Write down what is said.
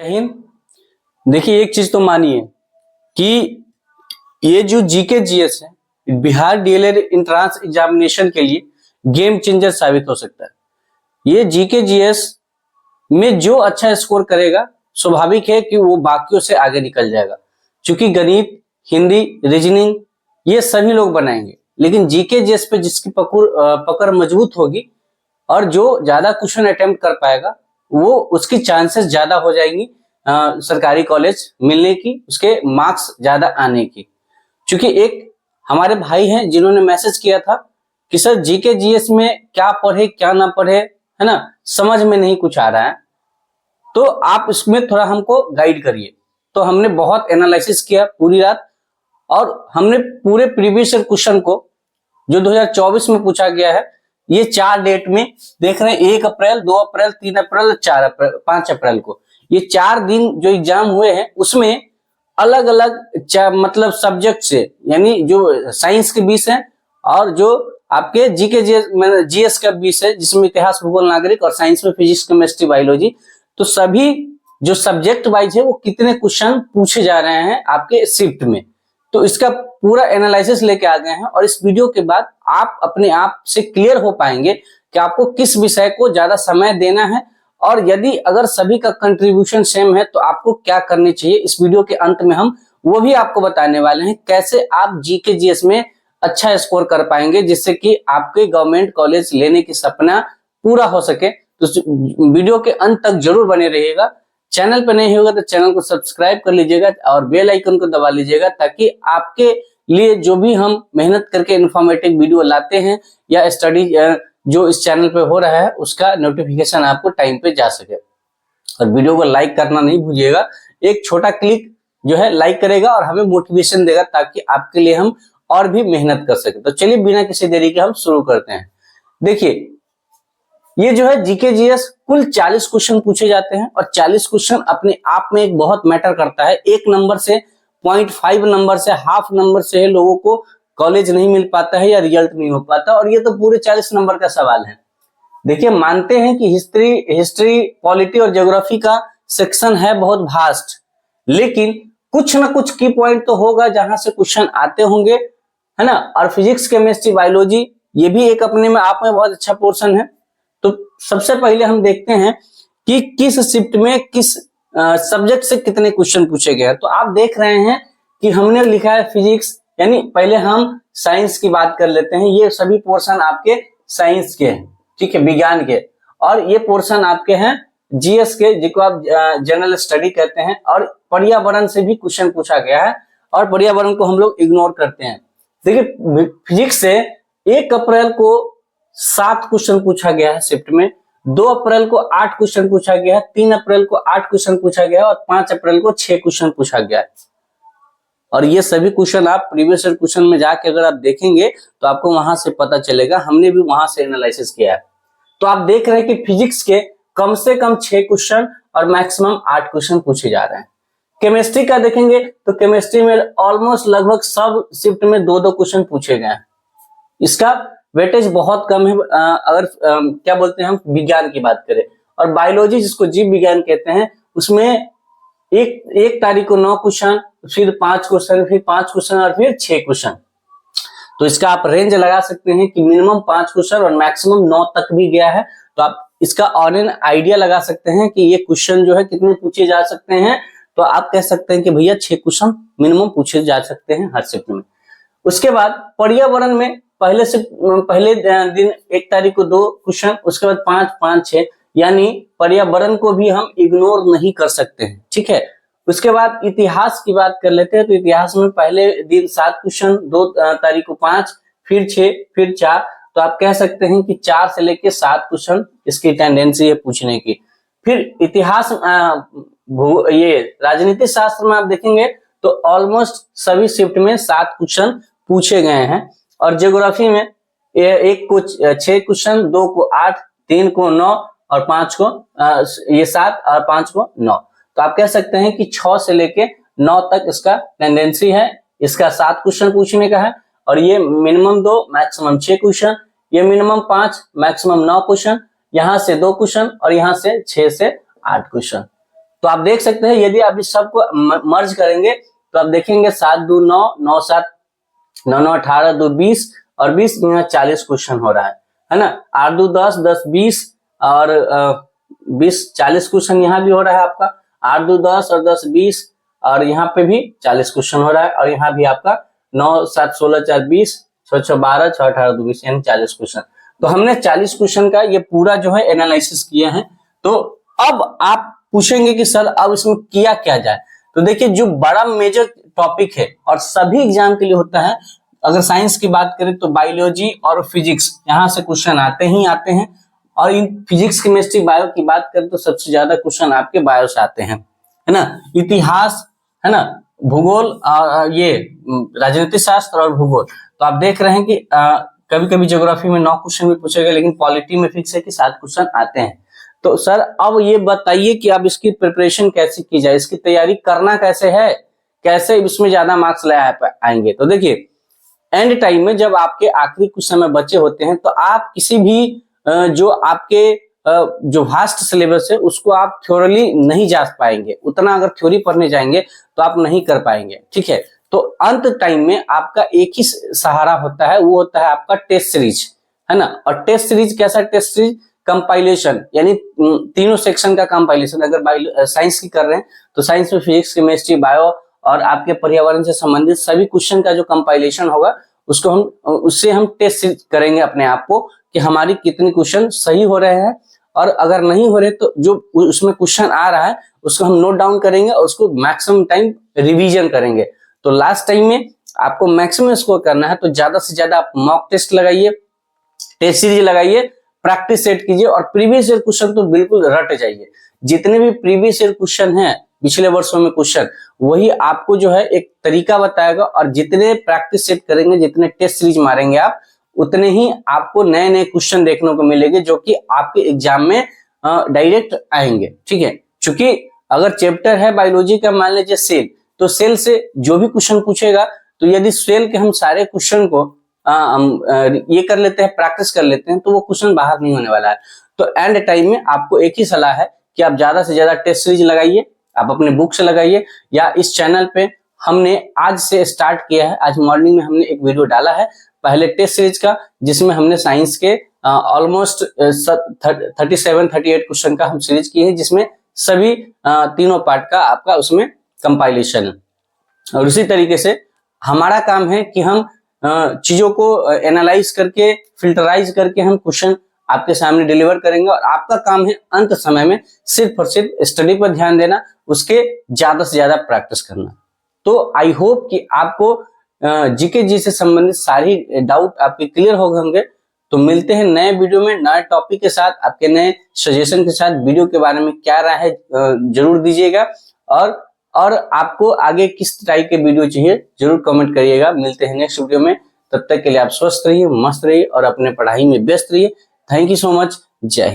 हिंद। देखिए, एक चीज तो मानिए कि ये जो जीके जीएस है बिहार डीएलएड एंट्रेंस एग्जामिनेशन के लिए गेम चेंजर साबित हो सकता है। ये जीके जीएस में जो अच्छा स्कोर करेगा स्वाभाविक है कि वो बाकियों से आगे निकल जाएगा, क्योंकि गणित, हिंदी, रीजनिंग ये सभी लोग बनाएंगे, लेकिन जीके जीएस पे जिसकी पकड़ मजबूत होगी और जो ज्यादा क्वेश्चन अटेम्प्ट कर पाएगा वो उसकी चांसेस ज्यादा हो जाएंगी सरकारी कॉलेज मिलने की, उसके मार्क्स ज्यादा आने की। क्योंकि एक हमारे भाई हैं जिन्होंने मैसेज किया था कि सर जीके जीएस में क्या पढ़े क्या ना पढ़े, है ना, समझ में नहीं कुछ आ रहा है, तो आप इसमें थोड़ा हमको गाइड करिए। तो हमने बहुत एनालिसिस किया पूरी रात और हमने पूरे प्रीवियस क्वेश्चन को जो 2024 में पूछा गया है, ये 4 डेट में देख रहे हैं, 1 अप्रैल, 2 अप्रैल, 3 अप्रैल, 4 अप्रैल, 5 अप्रैल को, ये 4 दिन जो एग्जाम हुए हैं उसमें अलग अलग मतलब सब्जेक्ट से, यानी जो साइंस के 20 है और जो आपके जीके जीएस का 20 है, जिसमें इतिहास, भूगोल, नागरिक और साइंस में फिजिक्स, केमिस्ट्री, बायोलॉजी, तो सभी जो सब्जेक्ट वाइज है वो कितने क्वेश्चन पूछे जा रहे हैं आपके शिफ्ट में, तो इसका पूरा एनालिसिस लेके आ गए हैं। और इस वीडियो के बाद आप अपने आप से क्लियर हो पाएंगे कि आपको किस विषय को ज्यादा समय देना है, और यदि अगर सभी का कंट्रीब्यूशन सेम है तो आपको क्या करनी चाहिए। इस वीडियो के अंत में हम वो भी आपको बताने वाले हैं कैसे आप जीके जीएस में अच्छा स्कोर कर पाएंगे, जिससे कि आपके गवर्नमेंट कॉलेज लेने की सपना पूरा हो सके। तो वीडियो के अंत तक जरूर बने रहिएगा। चैनल पर नहीं होगा तो चैनल को सब्सक्राइब कर लीजिएगा और बेल आइकन को दबा लीजिएगा, ताकि आपके लिए जो भी हम मेहनत करके इन्फॉर्मेटिव वीडियो लाते हैं या स्टडी जो इस चैनल पे हो रहा है उसका नोटिफिकेशन आपको टाइम पे जा सके। और वीडियो को लाइक करना नहीं भूलिएगा, एक छोटा क्लिक जो है लाइक करेगा और हमें मोटिवेशन देगा, ताकि आपके लिए हम और भी मेहनत कर सके। तो चलिए बिना किसी देरी के हम शुरू करते हैं। देखिए, ये जो है जीके जीएस कुल 40 क्वेश्चन पूछे जाते हैं और 40 क्वेश्चन अपने आप में एक बहुत मैटर करता है। 1 नंबर से, 0.5 नंबर से, हाफ नंबर से लोगों को कॉलेज नहीं मिल पाता है या रिजल्ट नहीं हो पाता, और ये तो पूरे 40 नंबर का सवाल है। देखिए, मानते हैं कि हिस्ट्री, पॉलिटी और ज्योग्राफी का सेक्शन है बहुत भास्ट, लेकिन कुछ ना कुछ की पॉइंट तो होगा जहां से क्वेश्चन आते होंगे, है ना। और फिजिक्स, केमिस्ट्री, बायोलॉजी ये भी एक अपने में आप में बहुत अच्छा पोर्शन है। तो सबसे पहले हम देखते हैं कि किस शिफ्ट में किस सब्जेक्ट से कितने क्वेश्चन पूछे गए हैं। तो आप देख रहे हैं कि हमने लिखा है फिजिक्स, यानी पहले हम साइंस की बात कर लेते हैं। ये सभी पोर्शन आपके साइंस के हैं, ठीक है, विज्ञान के, और ये पोर्शन आपके हैं जीएस के, जिसको आप जनरल स्टडी कहते हैं। और पर्यावरण से भी क्वेश्चन पूछा गया है, और पर्यावरण को हम लोग इग्नोर करते हैं। देखिए, फिजिक्स से 1 अप्रैल को 7 क्वेश्चन पूछा गया है शिफ्ट में, 2 अप्रैल को 8 क्वेश्चन पूछा गया है, 3 अप्रैल को 8 क्वेश्चन पूछा गया है और 5 अप्रैल को 6 क्वेश्चन पूछा गया है। और ये सभी क्वेश्चन आप प्रीवियस क्वेश्चन में जाके अगर आप देखेंगे तो आपको वहां से पता चलेगा, हमने भी वहां से एनालिसिस किया है। तो आप देख रहे हैं कि फिजिक्स के कम से कम 6 क्वेश्चन और मैक्सिमम 8 क्वेश्चन पूछे जा रहे हैं। केमिस्ट्री का देखेंगे तो केमिस्ट्री में ऑलमोस्ट लगभग सब शिफ्ट में 2-2 क्वेश्चन पूछे गए हैं। इसका वेटेज बहुत कम है अगर क्या बोलते हैं हम विज्ञान की बात करें। और बायोलॉजी, जिसको जीव विज्ञान कहते हैं, उसमें एक तारीख को 9 क्वेश्चन, फिर 5 क्वेश्चन, फिर 5 क्वेश्चन और फिर 6 क्वेश्चन। तो इसका आप रेंज लगा सकते हैं कि मिनिमम 5 क्वेश्चन और मैक्सिमम 9 तक भी गया है। तो आप इसका ऑन एन आइडिया लगा सकते हैं कि ये क्वेश्चन जो है कितने पूछे जा सकते हैं। तो आप कह सकते हैं कि भैया 6 क्वेश्चन मिनिमम पूछे जा सकते हैं हर शिफ्ट में। उसके बाद पर्यावरण में पहले दिन 1 तारीख को 2 क्वेश्चन, उसके बाद 5, 5, 6, यानी पर्यावरण को भी हम इग्नोर नहीं कर सकते हैं, ठीक है। उसके बाद इतिहास की बात कर लेते हैं। तो इतिहास में पहले दिन 7 क्वेश्चन, 2 तारीख को 5, फिर 6, फिर 4। तो आप कह सकते हैं कि 4 से लेके 7 क्वेश्चन इसकी टेंडेंसी है पूछने की। फिर इतिहास, ये राजनीति शास्त्र में आप देखेंगे तो ऑलमोस्ट सभी शिफ्ट में 7 क्वेश्चन पूछे गए हैं। और ज्योग्राफी में 1 को 6 क्वेश्चन, 2 को 8, 3 को 9 और 5 को ये 7 और 5 को 9। तो आप कह सकते हैं कि 6 से लेके 9 तक इसका टेंडेंसी है। इसका 7 क्वेश्चन पूछने का है, और ये मिनिमम 2 मैक्सिमम 6 क्वेश्चन, ये मिनिमम 5 मैक्सिमम 9 क्वेश्चन, यहाँ से 2 क्वेश्चन और यहाँ से 6 से 8 क्वेश्चन। तो तो आप देख सकते हैं यदि आप इस सबको मर्ज करेंगे तो आप देखेंगे 7 2 9 9 7 9 9 18 2 20 और 20 यहाँ 40 क्वेश्चन हो रहा है ना। 8 2 10 10 20 और 20 40 क्वेश्चन यहाँ भी हो रहा है आपका। 8 2 10 और 10 20 और यहाँ पे भी 40 क्वेश्चन हो रहा है और यहाँ भी आपका 9 7 16 4 20 6 6 12 6 18 2 20 यानी 40 क्वेश्चन। तो हमने 40 क्वेश्चन का ये पूरा जो है एनालिसिस किया है। तो अब आप पूछेंगे कि सर अब इसमें किया क्या जाए। तो देखिए जो बड़ा मेजर टॉपिक है और सभी एग्जाम के लिए होता है, अगर साइंस की बात करें तो बायोलॉजी और फिजिक्स यहाँ से क्वेश्चन आते ही आते हैं। और इन फिजिक्स केमिस्ट्री बायो की बात करें तो सबसे ज्यादा क्वेश्चन आपके बायो से आते हैं, है ना। इतिहास, है ना, भूगोल और ये राजनीति शास्त्र और भूगोल। तो आप देख रहे हैं कि कभी कभी ज्योग्राफी में 9 क्वेश्चन भी पूछे गए, लेकिन पॉलिटी में फिक्स है कि 7 क्वेश्चन आते हैं। तो सर अब ये बताइए कि अब इसकी प्रिपरेशन कैसे की जाए, इसकी तैयारी करना कैसे है, कैसे इसमें ज्यादा मार्क्स ले आएंगे। तो देखिए एंड टाइम में जब आपके आखिरी कुछ समय बचे होते हैं तो आप किसी भी जो आपके जो वास्ट सिलेबस है उसको आप थ्योरली नहीं जा पाएंगे। उतना अगर थ्योरी पढ़ने जाएंगे तो आप नहीं कर पाएंगे, ठीक है। तो अंत टाइम में आपका एक ही सहारा होता है, वो होता है आपका टेस्ट सीरीज, है ना। और टेस्ट सीरीज कैसा टेस्ट सीरीज, कंपाइलेशन, यानी तीनों सेक्शन का कंपाइलेशन। अगर साइंस की कर रहे हैं तो साइंस में फिजिक्स केमिस्ट्री बायो और आपके पर्यावरण से संबंधित सभी क्वेश्चन का जो कंपाइलेशन होगा उसको उससे हम टेस्ट करेंगे अपने आप को कि हमारी कितने क्वेश्चन सही हो रहे हैं, और अगर नहीं हो रहे तो जो उसमें क्वेश्चन आ रहा है उसको हम नोट डाउन करेंगे और उसको मैक्सिमम टाइम रिवीजन करेंगे। तो लास्ट टाइम में आपको मैक्सिमम स्कोर करना है तो ज्यादा से ज्यादा आप मॉक टेस्ट लगाइए, टेस्ट सीरीज लगाइए, प्रैक्टिस सेट कीजिए और प्रीवियस ईयर क्वेश्चन तो बिल्कुल रट जाइए। जितने भी प्रीवियस ईयर क्वेश्चन हैं, पिछले वर्षों में क्वेश्चन, वही आपको जो है एक तरीका बताएगा। और जितने प्रैक्टिस सेट करेंगे, जितने टेस्ट सीरीज मारेंगे आप, उतने ही आपको नए नए क्वेश्चन देखने को मिलेंगे जो कि आपके एग्जाम में डायरेक्ट आएंगे, ठीक है। क्योंकि अगर चैप्टर है बायोलॉजी का, मान लीजिए सेल, तो सेल से जो भी क्वेश्चन पूछेगा, तो यदि सेल के हम सारे क्वेश्चन को ये कर लेते हैं, प्रैक्टिस कर लेते हैं, तो वो क्वेश्चन बाहर नहीं होने वाला है। तो एंड टाइम में आपको एक ही सलाह है कि आप ज्यादा से ज्यादा टेस्ट सीरीज लगाइए, आप अपने बुक से लगाइए, या इस चैनल पे हमने आज से स्टार्ट किया है, आज मॉर्निंग में हमने एक वीडियो डाला है पहले टेस्ट सीरीज का, जिसमें हमने साइंस के ऑलमोस्ट 37-38 क्वेश्चन का हम सीरीज की है, जिसमें सभी तीनों पार्ट का आपका उसमें कंपाइलेशन है। और उसी तरीके से हमारा काम है कि हम चीजों को एनालाइज करके, फिल्टराइज करके हम क्वेश्चन आपके सामने डिलीवर करेंगे। और आपका काम है अंत समय में सिर्फ और सिर्फ स्टडी पर ध्यान देना, उसके ज्यादा से ज्यादा प्रैक्टिस करना। तो आई होप कि आपको जीके जी से संबंधित सारी डाउट आपके क्लियर हो गए होंगे। तो मिलते हैं नए वीडियो में नए टॉपिक के साथ, आपके नए सजेशन के साथ। वीडियो के बारे में क्या राय है जरूर दीजिएगा, और आपको आगे किस तरह के वीडियो चाहिए जरूर कमेंट करिएगा। मिलते हैं नेक्स्ट वीडियो में, तब तक के लिए आप स्वस्थ रहिए, मस्त रहिए और अपने पढ़ाई में व्यस्त रहिए। थैंक यू सो मच, जय हिंद।